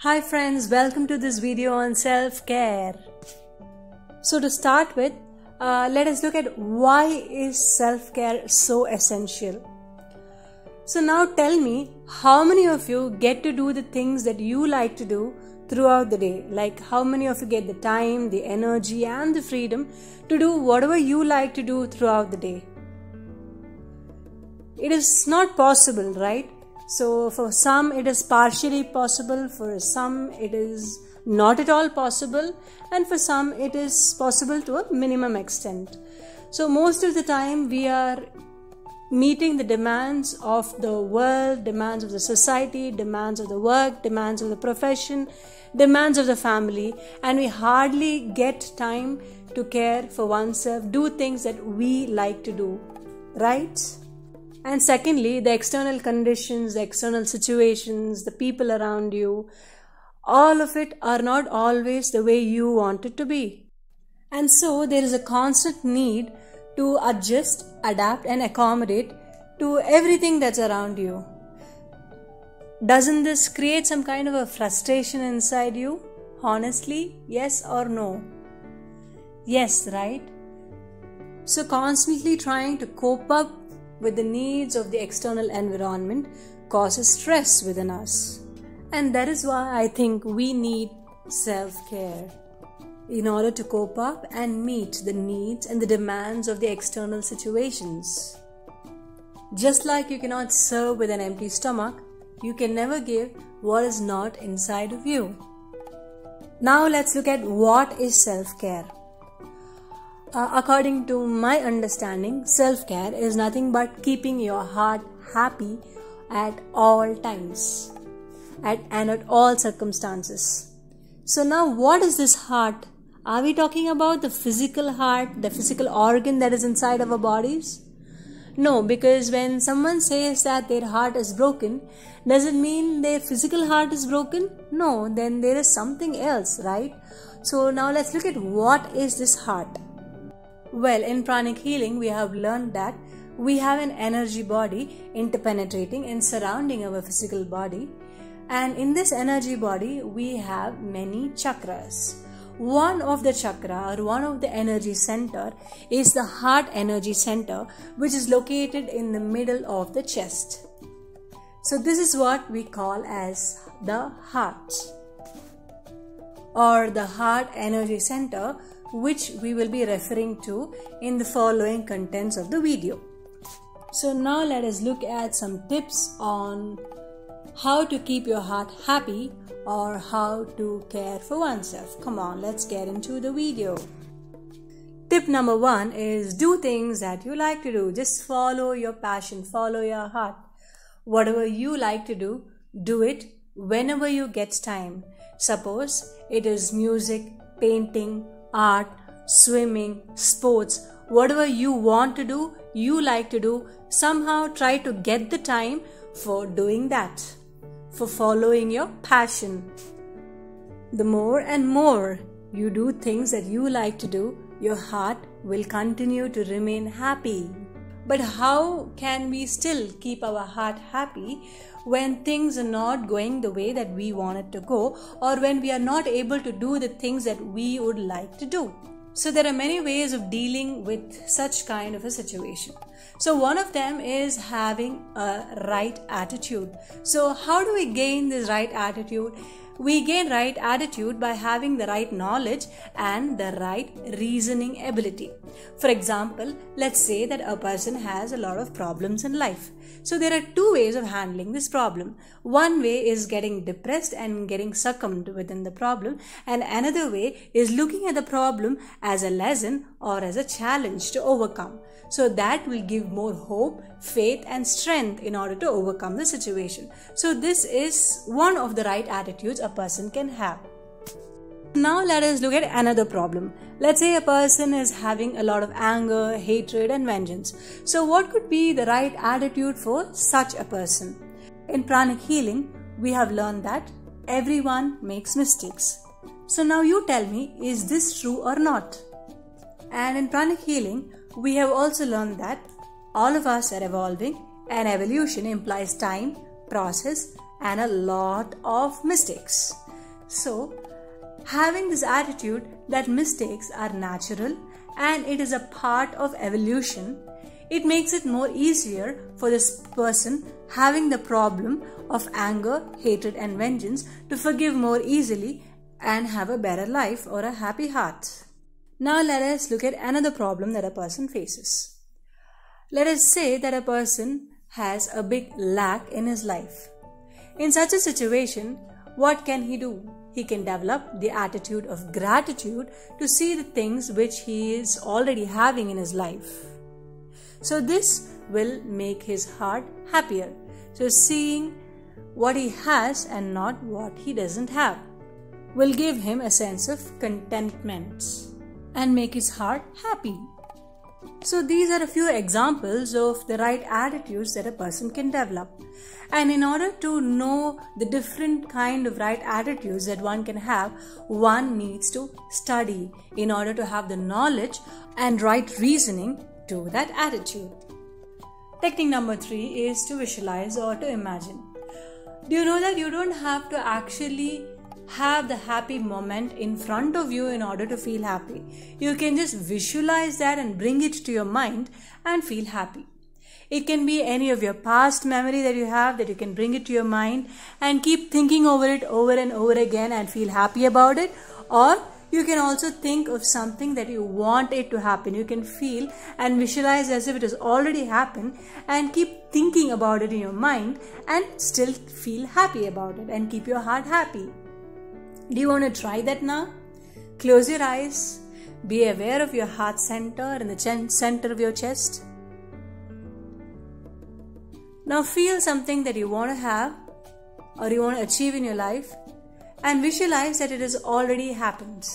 Hi friends, welcome to this video on self-care. So to start with, let us look at why is self-care so essential. So now tell me, how many of you get to do the things that you like to do throughout the day? Like how many of you get the time, the energy and the freedom to do whatever you like to do throughout the day? It is not possible, right? So for some it is partially possible, for some it is not at all possible, and for some it is possible to a minimum extent. So most of the time we are meeting the demands of the world, demands of the society, demands of the work, demands of the profession, demands of the family, and we hardly get time to care for oneself, do things that we like to do, right? And secondly, the external conditions, the external situations, the people around you, all of it are not always the way you want it to be. And so there is a constant need to adjust, adapt and accommodate to everything that's around you. Doesn't this create some kind of a frustration inside you? Honestly, yes or no? Yes, right? So constantly trying to cope up with the needs of the external environment causes stress within us. And that is why I think we need self-care in order to cope up and meet the needs and the demands of the external situations. Just like you cannot serve with an empty stomach, you can never give what is not inside of you. Now let's look at what is self-care. According to my understanding, self-care is nothing but keeping your heart happy at all times and at all circumstances. So now what is this heart? Are we talking about the physical heart, the physical organ that is inside our bodies? No, because when someone says that their heart is broken, does it mean their physical heart is broken? No, then there is something else, right? So now let's look at what is this heart. Well, in Pranic healing, we have learned that we have an energy body interpenetrating and surrounding our physical body. And in this energy body, we have many chakras. One of the chakra or one of the energy center is the heart energy center, which is located in the middle of the chest. So this is what we call as the heart or the heart energy center, which we will be referring to in the following contents of the video. So now let us look at some tips on how to keep your heart happy or how to care for oneself. Come on, let's get into the video. Tip number 1 is do things that you like to do. Just follow your passion, follow your heart. Whatever you like to do, do it whenever you get time. Suppose it is music, painting, art, swimming, sports, whatever you want to do, you like to do, somehow try to get the time for doing that, for following your passion. The more and more you do things that you like to do, your heart will continue to remain happy. But how can we still keep our heart happy when things are not going the way that we want it to go, or when we are not able to do the things that we would like to do? So there are many ways of dealing with such kind of a situation. So one of them is having a right attitude. So how do we gain this right attitude? We gain right attitude by having the right knowledge and the right reasoning ability. For example, let's say that a person has a lot of problems in life. So there are two ways of handling this problem. One way is getting depressed and getting succumbed within the problem, and another way is looking at the problem as a lesson or as a challenge to overcome. So that will give more hope, faith and strength in order to overcome the situation. So this is one of the right attitudes a person can have. Now let us look at another problem. Let's say a person is having a lot of anger, hatred and vengeance. So what could be the right attitude for such a person? In Pranic healing, we have learned that everyone makes mistakes. So now you tell me, is this true or not? And in Pranic healing, we have also learned that all of us are evolving, and evolution implies time, process and a lot of mistakes. So, having this attitude that mistakes are natural and it is a part of evolution, it makes it more easier for this person having the problem of anger, hatred and vengeance to forgive more easily and have a better life or a happy heart. Now let us look at another problem that a person faces. Let us say that a person has a big lack in his life. In such a situation, what can he do? He can develop the attitude of gratitude to see the things which he is already having in his life. So this will make his heart happier. So seeing what he has and not what he doesn't have will give him a sense of contentment and make his heart happy. So these are a few examples of the right attitudes that a person can develop. And in order to know the different kind of right attitudes that one can have, one needs to study in order to have the knowledge and right reasoning to that attitude. Technique number 3 is to visualize or to imagine. Do you know that you don't have to actually have the happy moment in front of you in order to feel happy? You can just visualize that and bring it to your mind and feel happy. It can be any of your past memory that you have that you can bring it to your mind and keep thinking over it over and over again and feel happy about it. Or you can also think of something that you want it to happen. You can feel and visualize as if it has already happened and keep thinking about it in your mind and still feel happy about it and keep your heart happy. Do you want to try that now? Close your eyes. Be aware of your heart center and the center of your chest. Now feel something that you want to have or you want to achieve in your life and visualize that it has already happened.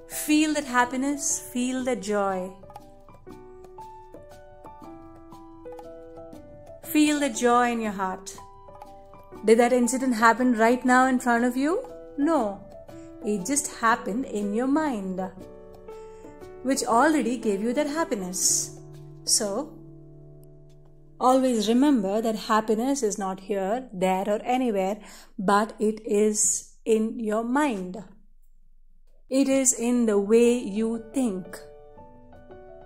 Feel that happiness, feel that joy. Feel the joy in your heart. Did that incident happen right now in front of you? No. It just happened in your mind, which already gave you that happiness. So, always remember that happiness is not here, there or anywhere, but it is in your mind. It is in the way you think.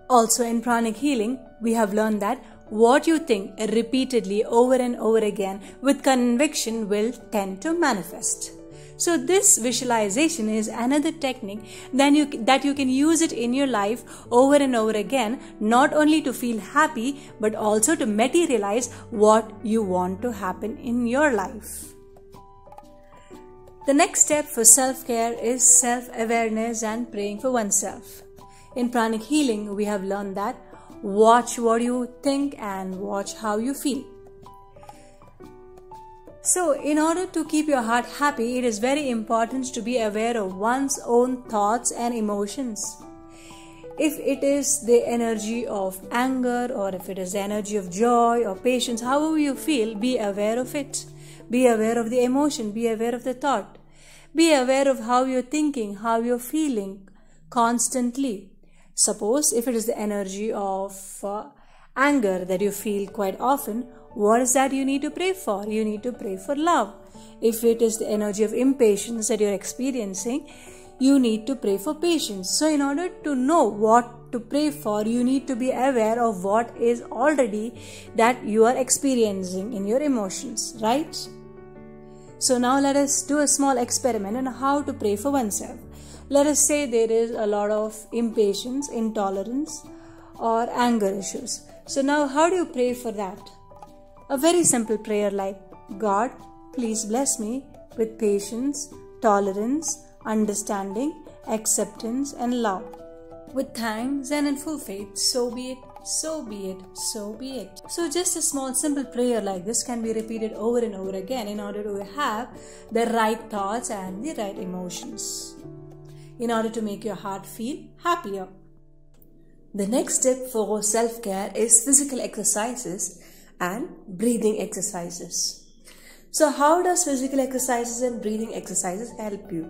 Also in pranic healing, we have learned that what you think repeatedly over and over again with conviction will tend to manifest. So this visualization is another technique that you can use it in your life over and over again, not only to feel happy but also to materialize what you want to happen in your life. The next step for self-care is self-awareness and praying for oneself. In pranic healing, we have learned that watch what you think and watch how you feel. So, in order to keep your heart happy, it is very important to be aware of one's own thoughts and emotions. If it is the energy of anger or if it is the energy of joy or patience, however you feel, be aware of it. Be aware of the emotion, be aware of the thought. Be aware of how you're thinking, how you're feeling constantly. Suppose if it is the energy of anger that you feel quite often, what is that you need to pray for? You need to pray for love. If it is the energy of impatience that you're experiencing, you need to pray for patience. So in order to know what to pray for, you need to be aware of what is already that you are experiencing in your emotions, right? So now let us do a small experiment on how to pray for oneself. Let us say there is a lot of impatience, intolerance or anger issues. So now how do you pray for that? A very simple prayer like, God, please bless me with patience, tolerance, understanding, acceptance and love. With thanks and in full faith, so be it, so be it, so be it. So just a small simple prayer like this can be repeated over and over again in order to have the right thoughts and the right emotions, in order to make your heart feel happier. The next step for self-care is physical exercises and breathing exercises. So how does physical exercises and breathing exercises help you?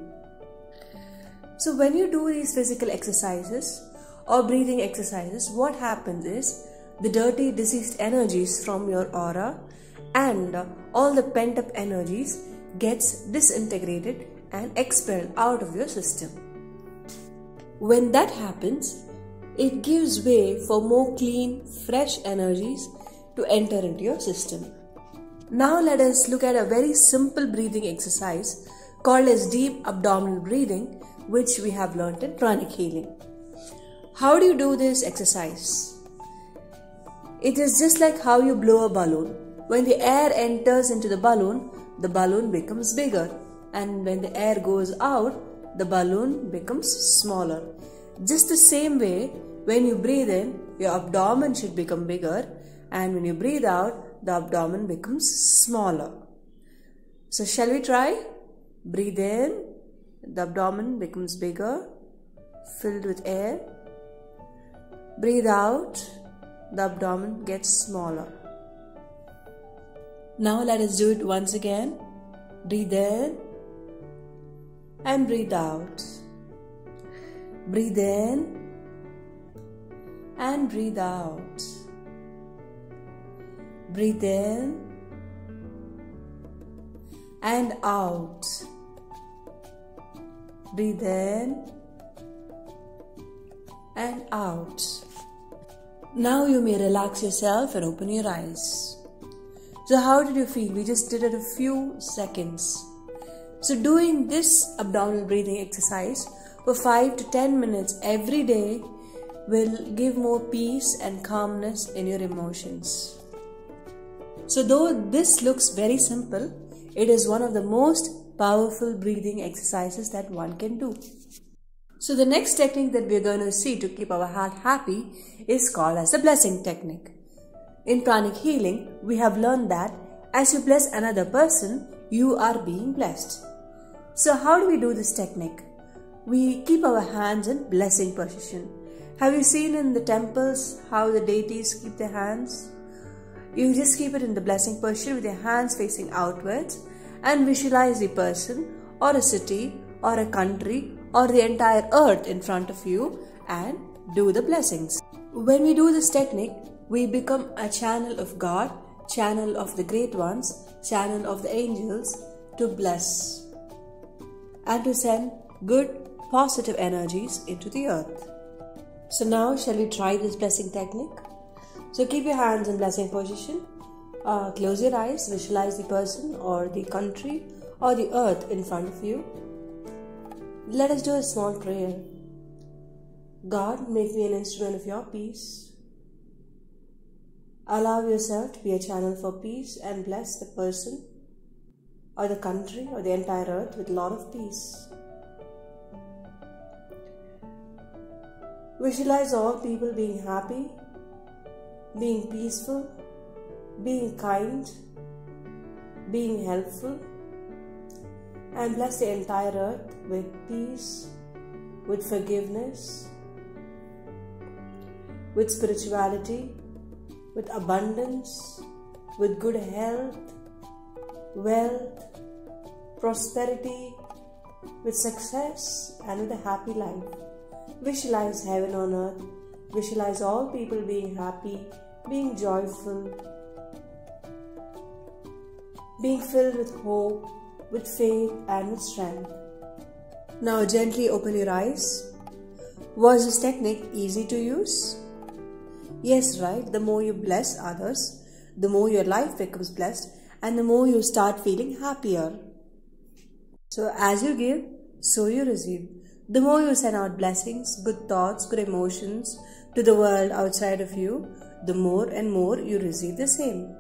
So when you do these physical exercises or breathing exercises, what happens is the dirty, diseased energies from your aura and all the pent up energies gets disintegrated and expelled out of your system. When that happens, it gives way for more clean, fresh energies to enter into your system. Now let us look at a very simple breathing exercise called as deep abdominal breathing, which we have learnt in Pranic healing. How do you do this exercise? It is just like how you blow a balloon. When the air enters into the balloon becomes bigger, and when the air goes out, the balloon becomes smaller. Just the same way, when you breathe in, your abdomen should become bigger, and when you breathe out, the abdomen becomes smaller. So shall we try? Breathe in, the abdomen becomes bigger, filled with air. Breathe out, the abdomen gets smaller. Now let us do it once again. Breathe in and breathe out. Breathe in and breathe out. Breathe in and out. Breathe in and out. Now you may relax yourself and open your eyes. So how did you feel? We just did it a few seconds. So doing this abdominal breathing exercise for 5 to 10 minutes every day will give more peace and calmness in your emotions. So though this looks very simple, it is one of the most powerful breathing exercises that one can do. So the next technique that we are going to see to keep our heart happy is called as the blessing technique. In Pranic healing, we have learned that as you bless another person, you are being blessed. So how do we do this technique? We keep our hands in blessing position. Have you seen in the temples how the deities keep their hands? You just keep it in the blessing position with your hands facing outwards and visualize the person or a city or a country or the entire earth in front of you and do the blessings. When we do this technique, we become a channel of God, channel of the great ones, channel of the angels to bless and to send good, positive energies into the earth. So now shall we try this blessing technique? So keep your hands in blessing position, close your eyes, visualize the person or the country or the earth in front of you. Let us do a small prayer. God, make me an instrument of your peace. Allow yourself to be a channel for peace and bless the person or the country or the entire earth with a lot of peace. Visualize all people being happy, being peaceful, being kind, being helpful, and bless the entire earth with peace, with forgiveness, with spirituality, with abundance, with good health, wealth, prosperity, with success, and with a happy life. Visualize heaven on earth. Visualize all people being happy, being joyful, being filled with hope, with faith and with strength. Now gently open your eyes. Was this technique easy to use? Yes, right? The more you bless others, the more your life becomes blessed and the more you start feeling happier. So as you give, so you receive. The more you send out blessings, good thoughts, good emotions to the world outside of you, the more and more you receive the same.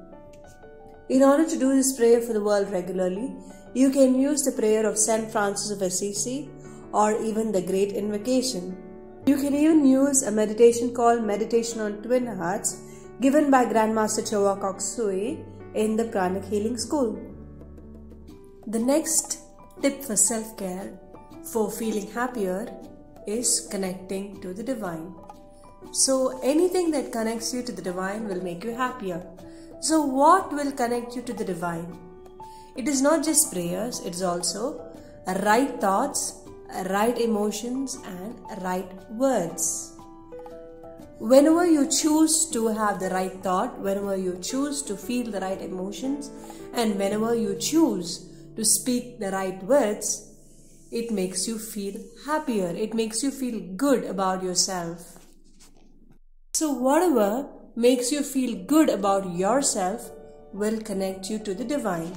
In order to do this prayer for the world regularly, you can use the prayer of Saint Francis of Assisi or even the Great Invocation. You can even use a meditation called Meditation on Twin Hearts given by Grandmaster Chowa Kok Sui in the Pranic Healing School. The next tip for self-care for feeling happier is connecting to the divine. So anything that connects you to the divine will make you happier. So what will connect you to the divine? It is not just prayers, it is also right thoughts, right emotions and right words. Whenever you choose to have the right thought, whenever you choose to feel the right emotions, and whenever you choose to speak the right words, it makes you feel happier. It makes you feel good about yourself. So whatever makes you feel good about yourself will connect you to the divine.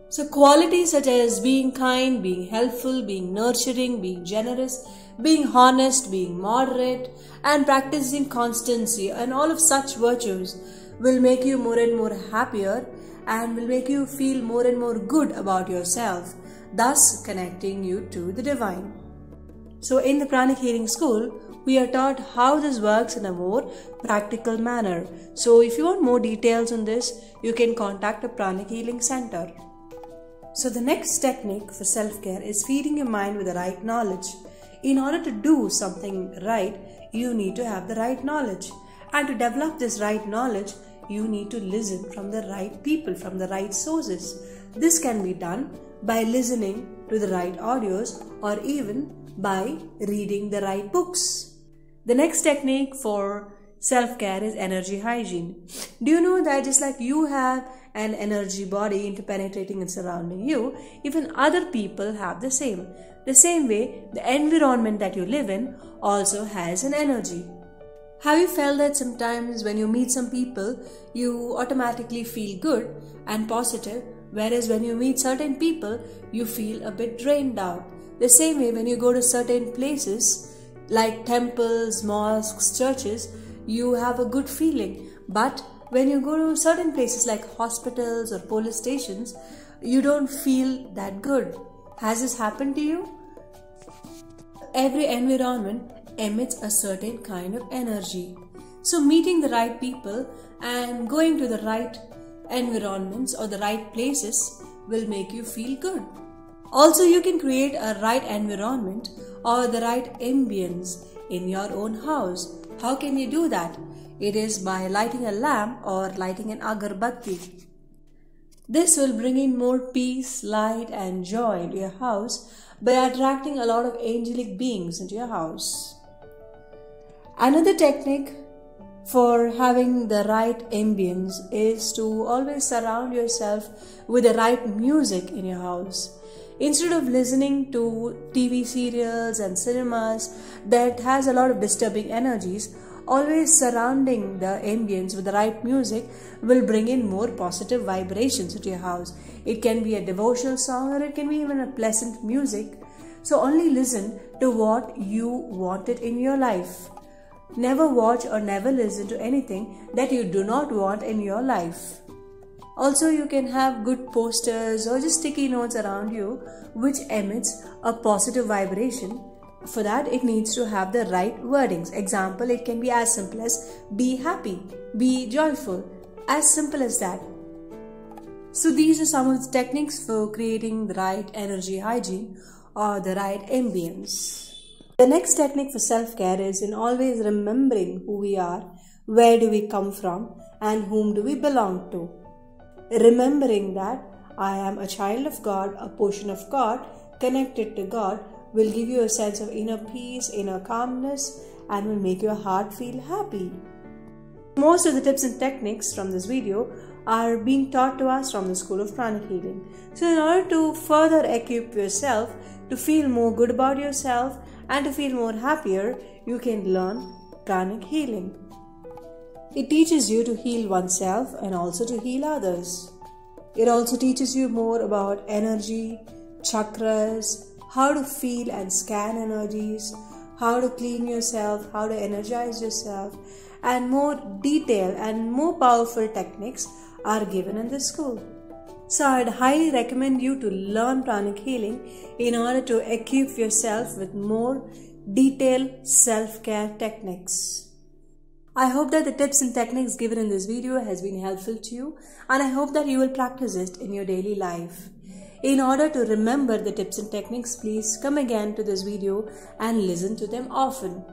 So qualities such as being kind, being helpful, being nurturing, being generous, being honest, being moderate, and practicing constancy and all of such virtues will make you more and more happier and will make you feel more and more good about yourself, thus connecting you to the divine. So in the Pranic Healing School, we are taught how this works in a more practical manner. So if you want more details on this, you can contact a Pranic Healing Center. So the next technique for self-care is feeding your mind with the right knowledge. In order to do something right, you need to have the right knowledge. And to develop this right knowledge, you need to listen from the right people, from the right sources. This can be done by listening to the right audios or even by reading the right books. The next technique for self-care is energy hygiene. Do you know that just like you have an energy body interpenetrating and surrounding you, even other people have the same. The same way, the environment that you live in also has an energy. Have you felt that sometimes when you meet some people, you automatically feel good and positive, whereas when you meet certain people, you feel a bit drained out? The same way, when you go to certain places like temples, mosques, churches, you have a good feeling. But when you go to certain places like hospitals or police stations, you don't feel that good. Has this happened to you? Every environment emits a certain kind of energy. So meeting the right people and going to the right environments or the right places will make you feel good. Also, you can create a right environment or the right ambience in your own house. How can you do that? It is by lighting a lamp or lighting an Agarbathi. This will bring in more peace, light and joy into your house by attracting a lot of angelic beings into your house. Another technique for having the right ambience is to always surround yourself with the right music in your house. Instead of listening to TV serials and cinemas that has a lot of disturbing energies, always surrounding the ambience with the right music will bring in more positive vibrations into your house. It can be a devotional song or it can be even a pleasant music. So only listen to what you wanted in your life. Never watch or never listen to anything that you do not want in your life. Also, you can have good posters or just sticky notes around you which emits a positive vibration. For that, it needs to have the right wordings. Example, it can be as simple as be happy, be joyful, as simple as that. So these are some of the techniques for creating the right energy hygiene or the right ambience. The next technique for self-care is in always remembering who we are, where do we come from, and whom do we belong to. Remembering that I am a child of God, a portion of God, connected to God, will give you a sense of inner peace, inner calmness, and will make your heart feel happy. Most of the tips and techniques from this video are being taught to us from the School of Pranic Healing. So in order to further equip yourself to feel more good about yourself and to feel more happier, you can learn Pranic Healing. It teaches you to heal oneself and also to heal others. It also teaches you more about energy, chakras, how to feel and scan energies, how to clean yourself, how to energize yourself, and more detailed and more powerful techniques are given in this school. So I'd highly recommend you to learn Pranic Healing in order to equip yourself with more detailed self-care techniques. I hope that the tips and techniques given in this video has been helpful to you, and I hope that you will practice it in your daily life. In order to remember the tips and techniques, please come again to this video and listen to them often.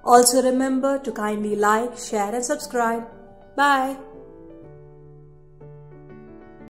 Also remember to kindly like, share and subscribe. Bye.